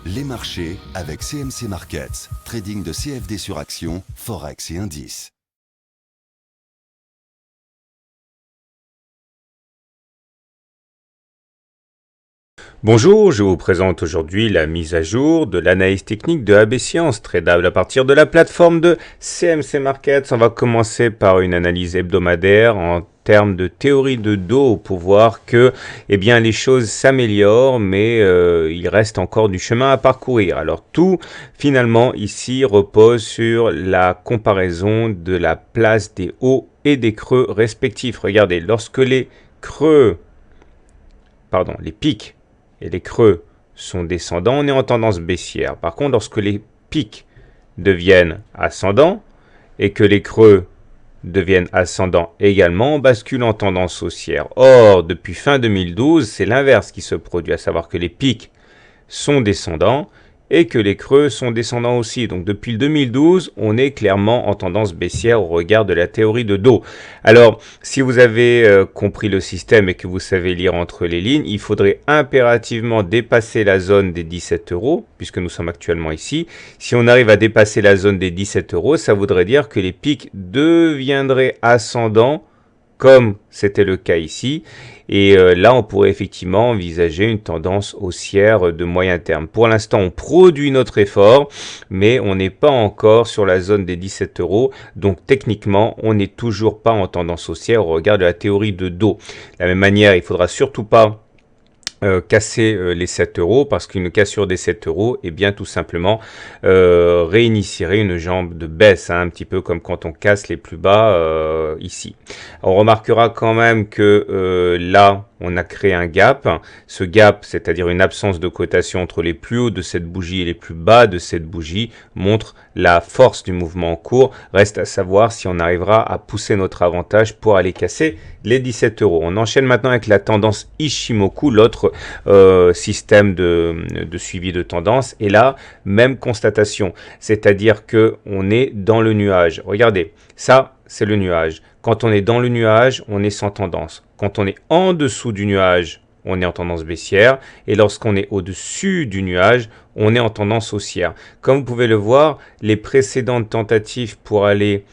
Les marchés avec CMC Markets, trading de CFD sur action, Forex et indices. Bonjour, je vous présente aujourd'hui la mise à jour de l'analyse technique de AB Science, tradable à partir de la plateforme de CMC Markets. On va commencer par une analyse hebdomadaire en termes de théorie de dos pour voir que les choses s'améliorent, mais il reste encore du chemin à parcourir. Alors tout, finalement, ici repose sur la comparaison de la place des hauts et des creux respectifs. Regardez, lorsque les pics et les creux sont descendants, on est en tendance baissière. Par contre, lorsque les pics deviennent ascendants et que les creux deviennent ascendants également, on bascule en tendance haussière. Or, depuis fin 2012, c'est l'inverse qui se produit, à savoir que les pics sont descendants et que les creux sont descendants aussi. Donc depuis le 2012, on est clairement en tendance baissière au regard de la théorie de dos. Alors, si vous avez compris le système et que vous savez lire entre les lignes, il faudrait impérativement dépasser la zone des 17 euros, puisque nous sommes actuellement ici. Si on arrive à dépasser la zone des 17 euros, ça voudrait dire que les pics deviendraient ascendants, comme c'était le cas ici. Et là, on pourrait effectivement envisager une tendance haussière de moyen terme. Pour l'instant, on produit notre effort, mais on n'est pas encore sur la zone des 17 euros. Donc, techniquement, on n'est toujours pas en tendance haussière au regard de la théorie de dos. De la même manière, il ne faudra surtout pas casser les 7 euros, parce qu'une cassure des 7 euros, et bien tout simplement réinitierait une jambe de baisse, un petit peu comme quand on casse les plus bas ici. On remarquera quand même que là, on a créé un gap. Ce gap, c'est-à-dire une absence de cotation entre les plus hauts de cette bougie et les plus bas de cette bougie, montre la force du mouvement en cours. Reste à savoir si on arrivera à pousser notre avantage pour aller casser les 17 euros. On enchaîne maintenant avec la tendance Ishimoku, l'autre système de suivi de tendance. Et là, même constatation, c'est-à-dire que on est dans le nuage. Regardez, ça, c'est le nuage. Quand on est dans le nuage, on est sans tendance. Quand on est en dessous du nuage, on est en tendance baissière. Et lorsqu'on est au-dessus du nuage, on est en tendance haussière. Comme vous pouvez le voir, les précédentes tentatives pour aller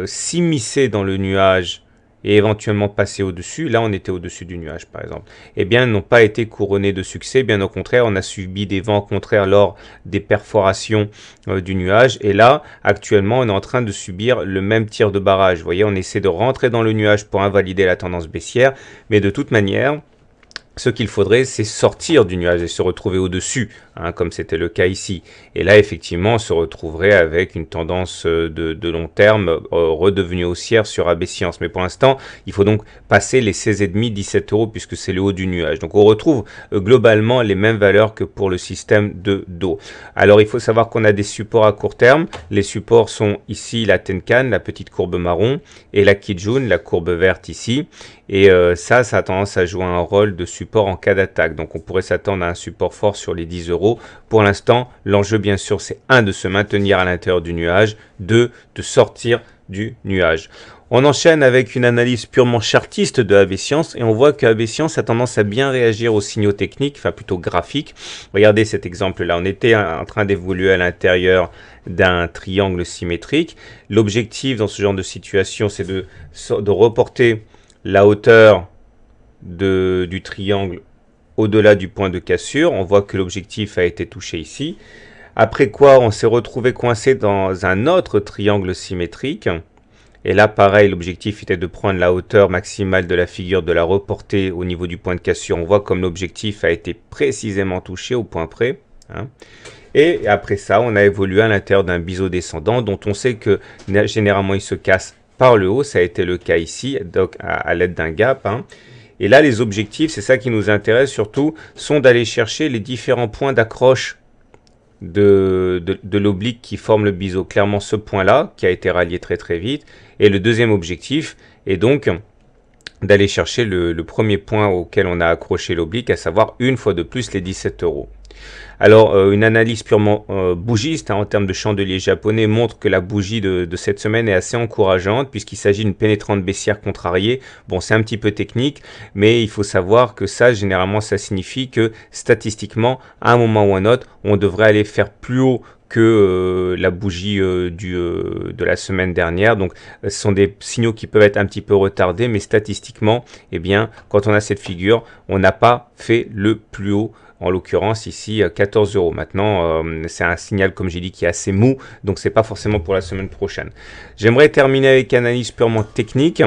s'immiscer dans le nuage et éventuellement passer au-dessus, là on était au-dessus du nuage par exemple, eh bien n'ont pas été couronnées de succès. Bien au contraire, on a subi des vents contraires lors des perforations du nuage, et là actuellement on est en train de subir le même tir de barrage. Vous voyez, on essaie de rentrer dans le nuage pour invalider la tendance baissière, mais de toute manière, ce qu'il faudrait, c'est sortir du nuage et se retrouver au-dessus, comme c'était le cas ici. Et là, effectivement, on se retrouverait avec une tendance de long terme redevenue haussière sur AB Science. Mais pour l'instant, il faut donc passer les 16,5, 17 euros, puisque c'est le haut du nuage. Donc on retrouve globalement les mêmes valeurs que pour le système de dos. Alors il faut savoir qu'on a des supports à court terme. Les supports sont ici la Tenkan, la petite courbe marron, et la Kijun, la courbe verte ici. Et ça a tendance à jouer un rôle de support en cas d'attaque. Donc on pourrait s'attendre à un support fort sur les 10 euros. Pour l'instant, l'enjeu bien sûr c'est 1 de se maintenir à l'intérieur du nuage, 2 de sortir du nuage. On enchaîne avec une analyse purement chartiste de AB Science et on voit que AB Science a tendance à bien réagir aux signaux techniques, enfin plutôt graphiques. Regardez cet exemple-là, on était en train d'évoluer à l'intérieur d'un triangle symétrique. L'objectif dans ce genre de situation, c'est de reporter la hauteur du triangle au-delà du point de cassure. On voit que l'objectif a été touché ici. Après quoi, on s'est retrouvé coincé dans un autre triangle symétrique. Et là, pareil, l'objectif était de prendre la hauteur maximale de la figure, de la reporter au niveau du point de cassure. On voit comme l'objectif a été précisément touché au point près. Et après ça, on a évolué à l'intérieur d'un biseau descendant dont on sait que généralement il se casse par le haut. Ça a été le cas ici, donc à l'aide d'un gap. Et là, les objectifs, c'est ça qui nous intéresse surtout, sont d'aller chercher les différents points d'accroche de l'oblique qui forme le biseau. Clairement, ce point-là, qui a été rallié très très vite. Et le deuxième objectif est donc d'aller chercher le premier point auquel on a accroché l'oblique, à savoir une fois de plus les 17 euros. Alors, une analyse purement bougiste en termes de chandelier japonais montre que la bougie de cette semaine est assez encourageante puisqu'il s'agit d'une pénétrante baissière contrariée. Bon, c'est un petit peu technique, mais il faut savoir que ça, généralement, ça signifie que statistiquement, à un moment ou à un autre, on devrait aller faire plus haut que la bougie de la semaine dernière. Donc, ce sont des signaux qui peuvent être un petit peu retardés, mais statistiquement, eh bien, quand on a cette figure, on n'a pas fait le plus haut. En l'occurrence ici 14 euros. Maintenant, c'est un signal, comme j'ai dit, qui est assez mou, donc c'est pas forcément pour la semaine prochaine. J'aimerais terminer avec une analyse purement technique.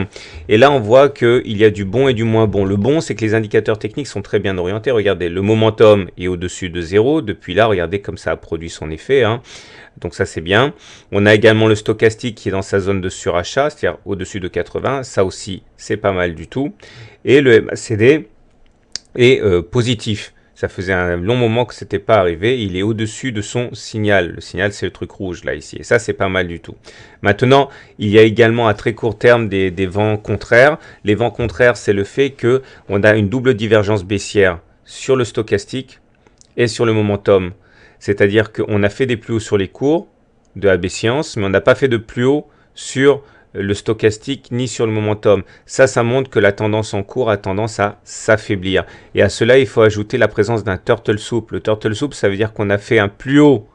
Et là, on voit qu'il y a du bon et du moins bon. Le bon, c'est que les indicateurs techniques sont très bien orientés. Regardez, le momentum est au-dessus de 0. Depuis là, regardez comme ça a produit son effet. Donc ça, c'est bien. On a également le stochastique qui est dans sa zone de surachat, c'est-à-dire au-dessus de 80. Ça aussi, c'est pas mal du tout. Et le MACD est positif. Ça faisait un long moment que ce n'était pas arrivé. Il est au-dessus de son signal. Le signal, c'est le truc rouge là, ici. Et ça, c'est pas mal du tout. Maintenant, il y a également à très court terme des vents contraires. Les vents contraires, c'est le fait qu'on a une double divergence baissière sur le stochastique et sur le momentum. C'est-à-dire qu'on a fait des plus hauts sur les cours de AB Science, mais on n'a pas fait de plus haut sur le stochastique ni sur le momentum. Ça montre que la tendance en cours a tendance à s'affaiblir. Et à cela, il faut ajouter la présence d'un turtle soup. Le turtle soup, ça veut dire qu'on a fait un plus haut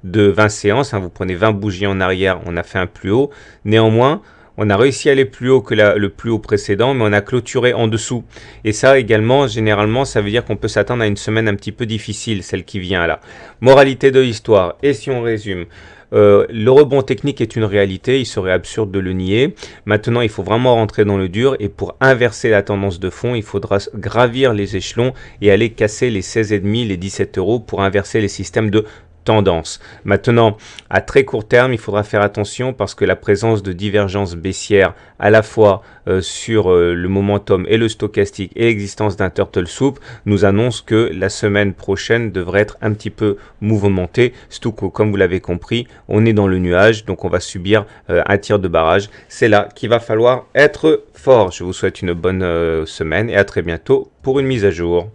de 20 séances. Vous prenez 20 bougies en arrière, on a fait un plus haut. Néanmoins, on a réussi à aller plus haut que le plus haut précédent, mais on a clôturé en dessous. Et ça également, généralement, ça veut dire qu'on peut s'attendre à une semaine un petit peu difficile, celle qui vient là. Moralité de l'histoire, et si on résume, le rebond technique est une réalité, il serait absurde de le nier. Maintenant, il faut vraiment rentrer dans le dur et pour inverser la tendance de fond, il faudra gravir les échelons et aller casser les 16,5, les 17 euros pour inverser les systèmes de tendance. Maintenant, à très court terme, il faudra faire attention parce que la présence de divergences baissières à la fois sur le momentum et le stochastique et l'existence d'un turtle soup nous annonce que la semaine prochaine devrait être un petit peu mouvementée, surtout que, comme vous l'avez compris, on est dans le nuage, donc on va subir un tir de barrage. C'est là qu'il va falloir être fort. Je vous souhaite une bonne semaine et à très bientôt pour une mise à jour.